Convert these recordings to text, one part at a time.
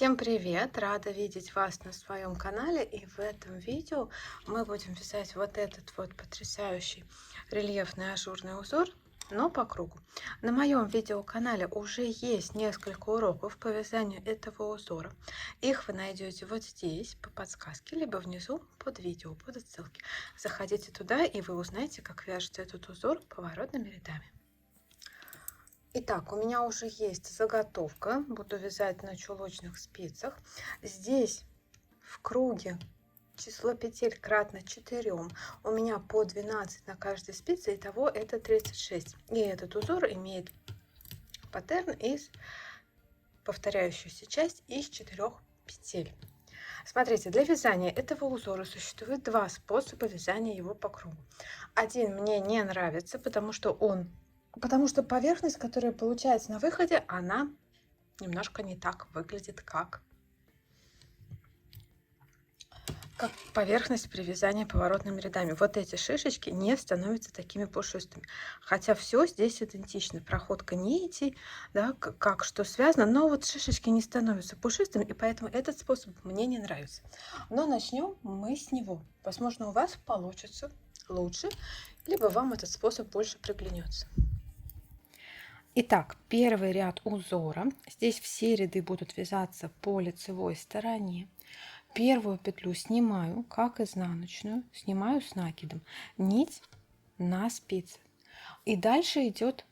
Всем привет! Рада видеть вас на своем канале. И в этом видео мы будем вязать вот этот вот потрясающий рельефный ажурный узор, но по кругу. На моем видеоканале уже есть несколько уроков по вязанию этого узора. Их вы найдете вот здесь по подсказке, либо внизу под видео будут ссылки. Заходите туда, и вы узнаете, как вяжется этот узор поворотными рядами. Итак, у меня уже есть заготовка. Буду вязать на чулочных спицах. Здесь в круге число петель кратно 4. У меня по 12 на каждой спице. Итого это 36. И этот узор имеет паттерн из повторяющуюся часть из 4 петель. Смотрите, для вязания этого узора существует два способа вязания его по кругу. Один мне не нравится, потому что поверхность, которая получается на выходе, она немножко не так выглядит, как поверхность при вязании поворотными рядами. Вот эти шишечки не становятся такими пушистыми. Хотя все здесь идентично. Проходка нитей, да, как что связано, но вот шишечки не становятся пушистыми, и поэтому этот способ мне не нравится. Но начнем мы с него. Возможно, у вас получится лучше, либо вам этот способ больше приглянется. Итак, первый ряд узора. Здесь все ряды будут вязаться по лицевой стороне. Первую петлю снимаю как изнаночную, снимаю с накидом нить на спице. И дальше идет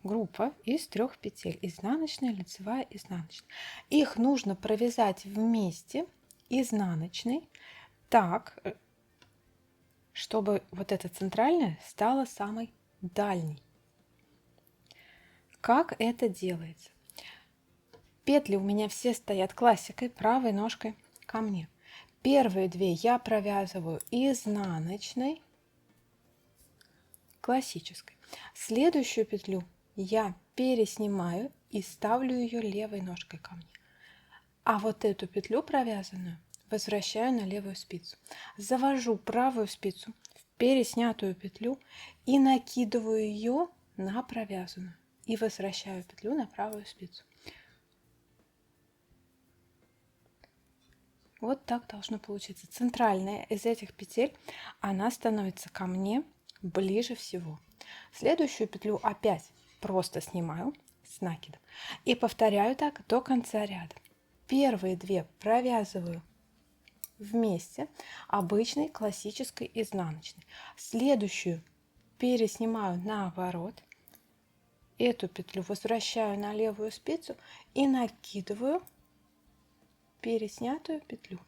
группа из 3 петель: изнаночная, лицевая, изнаночная. Их нужно провязать вместе изнаночной так, чтобы вот эта центральная стала самой дальней. Как это делается? Петли у меня все стоят классикой, правой ножкой ко мне. Первые 2 я провязываю изнаночной, классической. Следующую петлю я переснимаю и ставлю ее левой ножкой ко мне. А вот эту петлю провязанную возвращаю на левую спицу. Завожу правую спицу в переснятую петлю и накидываю ее на провязанную. И возвращаю петлю на правую спицу. Вот так должно получиться. Центральная из этих петель, она становится ко мне ближе всего. Следующую петлю опять просто снимаю с накидом и повторяю так до конца ряда. Первые 2 провязываю вместе обычной классической изнаночной. Следующую переснимаю наоборот. Эту петлю возвращаю на левую спицу и накидываю переснятую петлю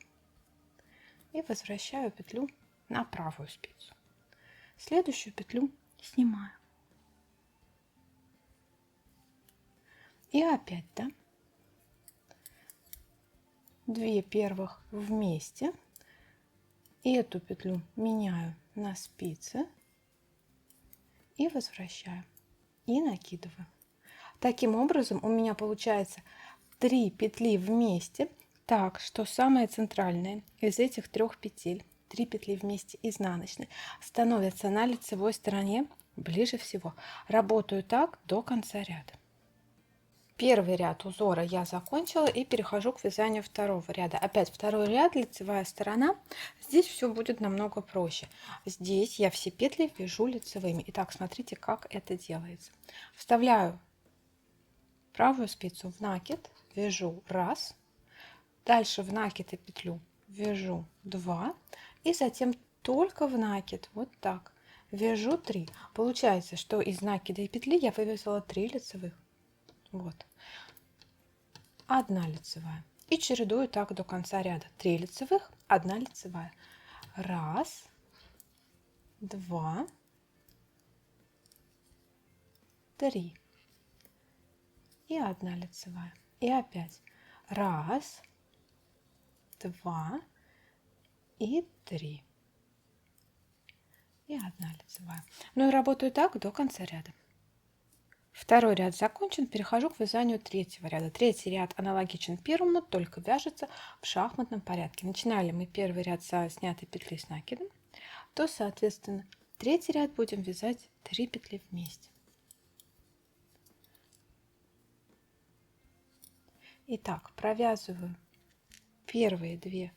и возвращаю петлю на правую спицу. Следующую петлю снимаю. И опять, да, 2 первых вместе. Эту петлю меняю на спицы и возвращаю. И накидываю. Таким образом у меня получается 3 петли вместе, так что самая центральная из этих 3 петель, 3 петли вместе изнаночной, становятся на лицевой стороне ближе всего. Работаю так до конца ряда. Первый ряд узора я закончила и перехожу к вязанию второго ряда. Опять второй ряд, лицевая сторона. Здесь все будет намного проще. Здесь я все петли вяжу лицевыми. Итак, смотрите, как это делается. Вставляю правую спицу в накид, вяжу 1, дальше в накид и петлю вяжу 2, и затем только в накид, вот так, вяжу 3. Получается, что из накида и петли я вывязала 3 лицевых. Вот. 1 лицевая. И чередую так до конца ряда. 3 лицевых, 1 лицевая. 1, 2, 3. И 1 лицевая. И опять 1, 2 и 3. И 1 лицевая. Ну и работаю так до конца ряда. Второй ряд закончен, перехожу к вязанию третьего ряда. Третий ряд аналогичен первому, только вяжется в шахматном порядке. Начинали мы первый ряд со снятой петли с накидом, то, соответственно, третий ряд будем вязать 3 петли вместе. Итак, провязываю первые 2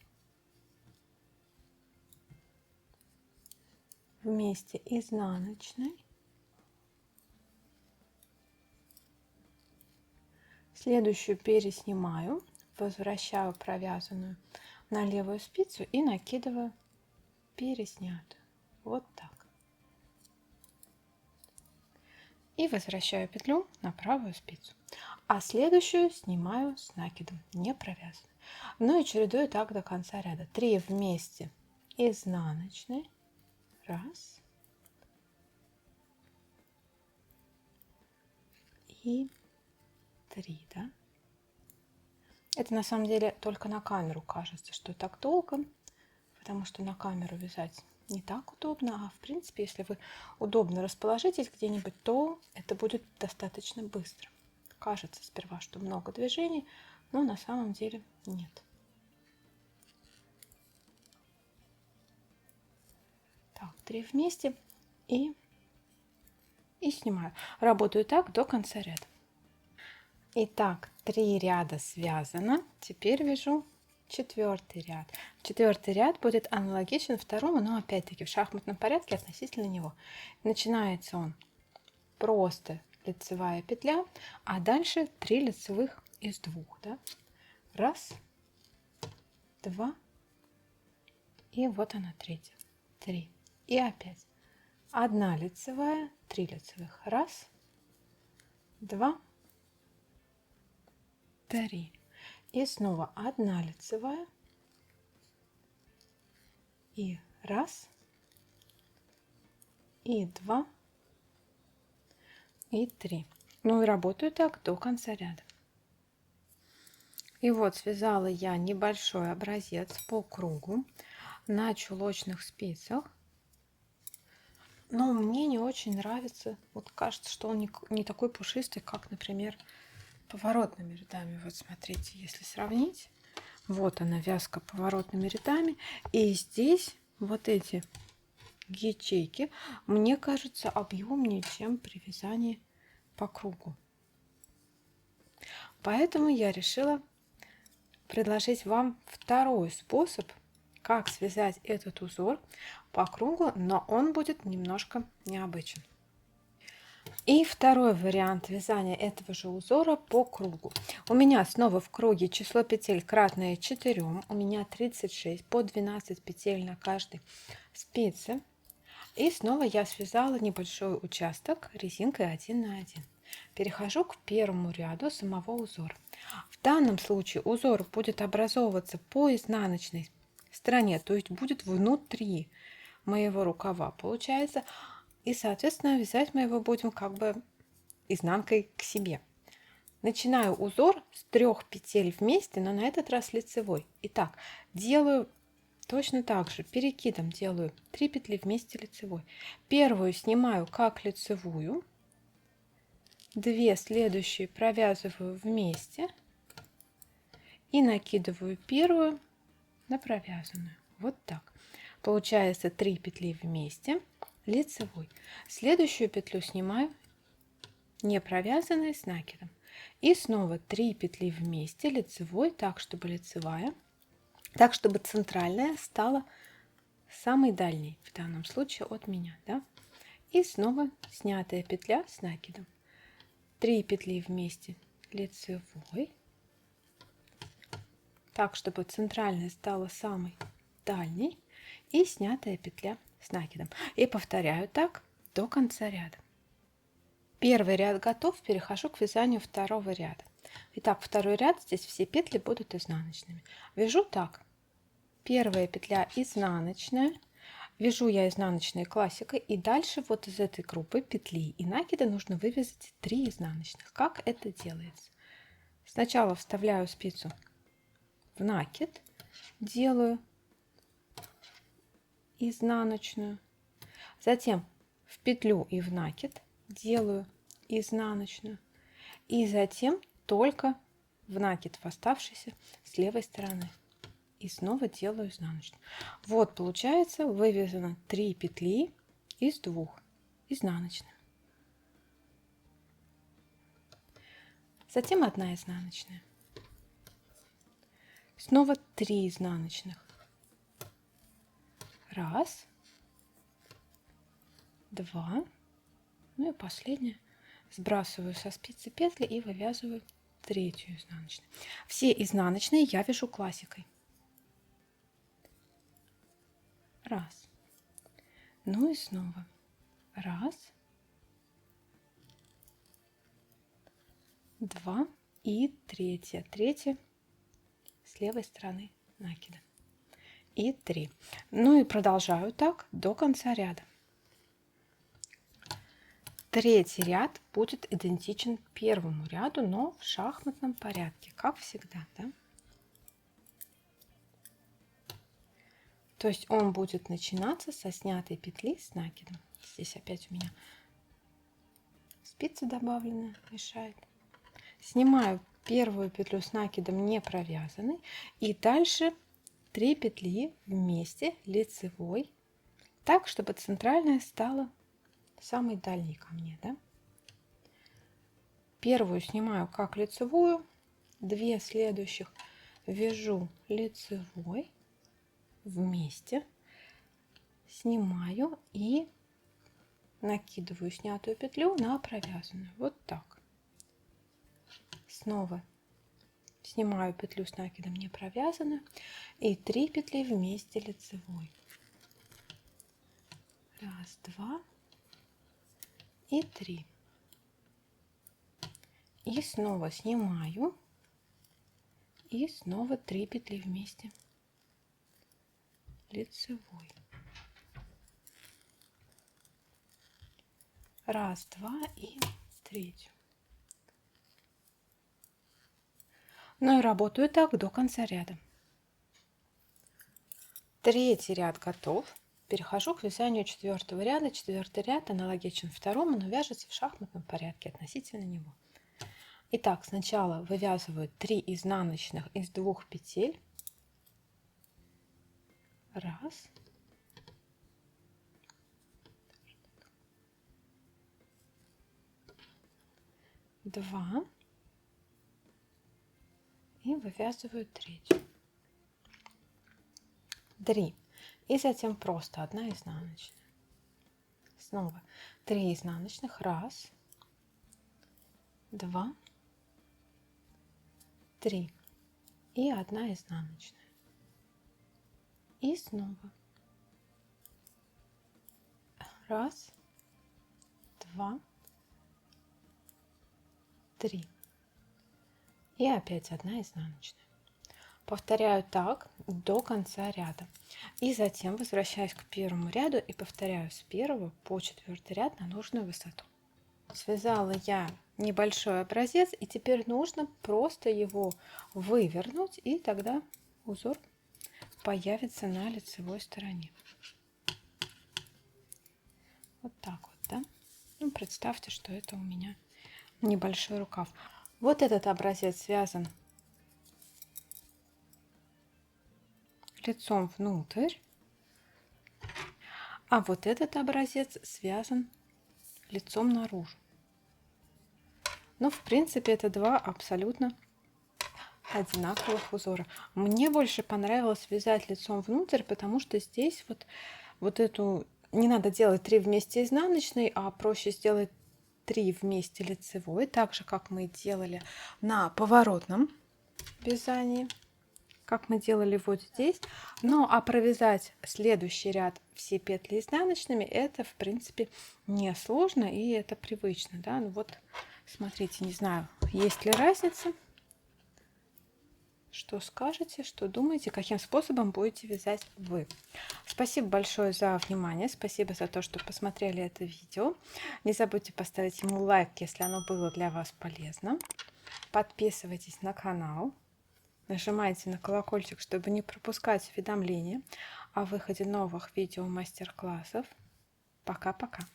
вместе изнаночной, следующую переснимаю, возвращаю провязанную на левую спицу и накидываю переснятую. Вот так. И возвращаю петлю на правую спицу. А следующую снимаю с накидом, не провязанной. Ну и чередую так до конца ряда. 3 вместе изнаночной. Раз. И 3, да? Это на самом деле только на камеру кажется, что так долго, потому что на камеру вязать не так удобно, а в принципе, если вы удобно расположитесь где-нибудь, то это будет достаточно быстро. Кажется сперва, что много движений, но на самом деле нет. Так, 3 вместе и снимаю. Работаю так до конца ряда. Итак, 3 ряда связано. Теперь вяжу 4-й ряд. 4-й ряд будет аналогичен второму, но опять-таки в шахматном порядке относительно него. Начинается он просто лицевая петля, а дальше 3 лицевых из 2. Да? Раз, 2, и вот она третья. 3. И опять 1 лицевая, 3 лицевых. Раз, 2, 3. И снова 1 лицевая. И раз, и 2, и 3. Ну и работаю так до конца ряда. И вот связала я небольшой образец по кругу на чулочных спицах. Но мне не очень нравится. Вот кажется, что он не такой пушистый, как, например, поворотными рядами. Вот смотрите, если сравнить. Вот она, вязка поворотными рядами. И здесь вот эти ячейки, мне кажется, объемнее, чем при вязании по кругу. Поэтому я решила предложить вам второй способ, как связать этот узор по кругу, но он будет немножко необычен. И второй вариант вязания этого же узора по кругу. У меня снова в круге число петель кратное 4, у меня 36, по 12 петель на каждой спице. И снова я связала небольшой участок резинкой 1 на 1. Перехожу к первому ряду самого узора. В данном случае узор будет образовываться по изнаночной стороне, то есть будет внутри моего рукава, получается. И, соответственно, вязать мы его будем как бы изнанкой к себе. Начинаю узор с 3 петель вместе, но на этот раз лицевой. Итак, делаю точно так же, перекидом делаю 3 петли вместе лицевой. Первую снимаю как лицевую, 2 следующие провязываю вместе и накидываю первую на провязанную. Вот так. Получается 3 петли вместе лицевой. Следующую петлю снимаю не провязанной с накидом. И снова 3 петли вместе лицевой, так чтобы лицевая, так чтобы центральная стала самой дальней, в данном случае от меня, да? И снова снятая петля с накидом. 3 петли вместе лицевой, так чтобы центральная стала самой дальней, и снятая петля с накидом. И повторяю так до конца ряда. Первый ряд готов, перехожу к вязанию второго ряда. Итак, второй ряд, здесь все петли будут изнаночными. Вяжу так. Первая петля изнаночная, вяжу я изнаночной классикой, и дальше вот из этой группы петли и накида нужно вывязать 3 изнаночных. Как это делается? Сначала вставляю спицу в накид, делаю изнаночную, затем в петлю и в накид делаю изнаночную, и затем только в накид в оставшийся с левой стороны. И снова делаю изнаночную. Вот получается вывязано 3 петли из 2 изнаночных. Затем 1 изнаночная. снова 3 изнаночных. Раз, два, ну и последнее. Сбрасываю со спицы петли и вывязываю третью изнаночную. Все изнаночные я вяжу классикой. Раз. Ну и снова. Раз, два и третья. Третья с левой стороны накида. И 3. Ну и продолжаю так до конца ряда. Третий ряд будет идентичен первому ряду, но в шахматном порядке, как всегда, да? То есть он будет начинаться со снятой петли с накидом. Здесь опять у меня спица добавлена, мешает. Снимаю первую петлю с накидом не провязанной и дальше 3 петли вместе лицевой, так, чтобы центральная стала самой дальней ко мне, да? Первую снимаю как лицевую, 2 следующих вяжу лицевой вместе, снимаю и накидываю снятую петлю на провязанную. Вот так. Снова снимаю петлю с накидом не провязанную и 3 петли вместе лицевой. Раз, два и 3. И снова снимаю и снова 3 петли вместе лицевой. Раз, два и третью. Ну и работаю так до конца ряда. Третий ряд готов. Перехожу к вязанию четвертого ряда. Четвертый ряд аналогичен второму, но вяжется в шахматном порядке относительно него. Итак, сначала вывязываю 3 изнаночных из 2 петель. Раз. Два. И вывязываю третью. 3. И затем просто 1 изнаночная. Снова 3 изнаночных. Раз. Два. 3. И 1 изнаночная. И снова. Раз. Два. 3. И опять 1 изнаночная. Повторяю так до конца ряда. И затем возвращаюсь к первому ряду и повторяю с 1 по 4 ряд на нужную высоту. Связала я небольшой образец, и теперь нужно просто его вывернуть, и тогда узор появится на лицевой стороне. Вот так вот, да? Ну, представьте, что это у меня небольшой рукав. Вот этот образец связан лицом внутрь, а вот этот образец связан лицом наружу. Но в принципе это два абсолютно одинаковых узора. Мне больше понравилось вязать лицом внутрь, потому что здесь вот эту не надо делать 3 вместе изнаночной, а проще сделать 3 вместе лицевой, так же как мы делали на поворотном вязании, как мы делали вот здесь. Ну а провязать следующий ряд все петли изнаночными, это в принципе не сложно и это привычно, да? Ну вот смотрите, не знаю, есть ли разница. Что скажете, что думаете, каким способом будете вязать вы. Спасибо большое за внимание, спасибо за то, что посмотрели это видео. Не забудьте поставить ему лайк, если оно было для вас полезно. Подписывайтесь на канал, нажимайте на колокольчик, чтобы не пропускать уведомления о выходе новых видео мастер-классов. Пока-пока.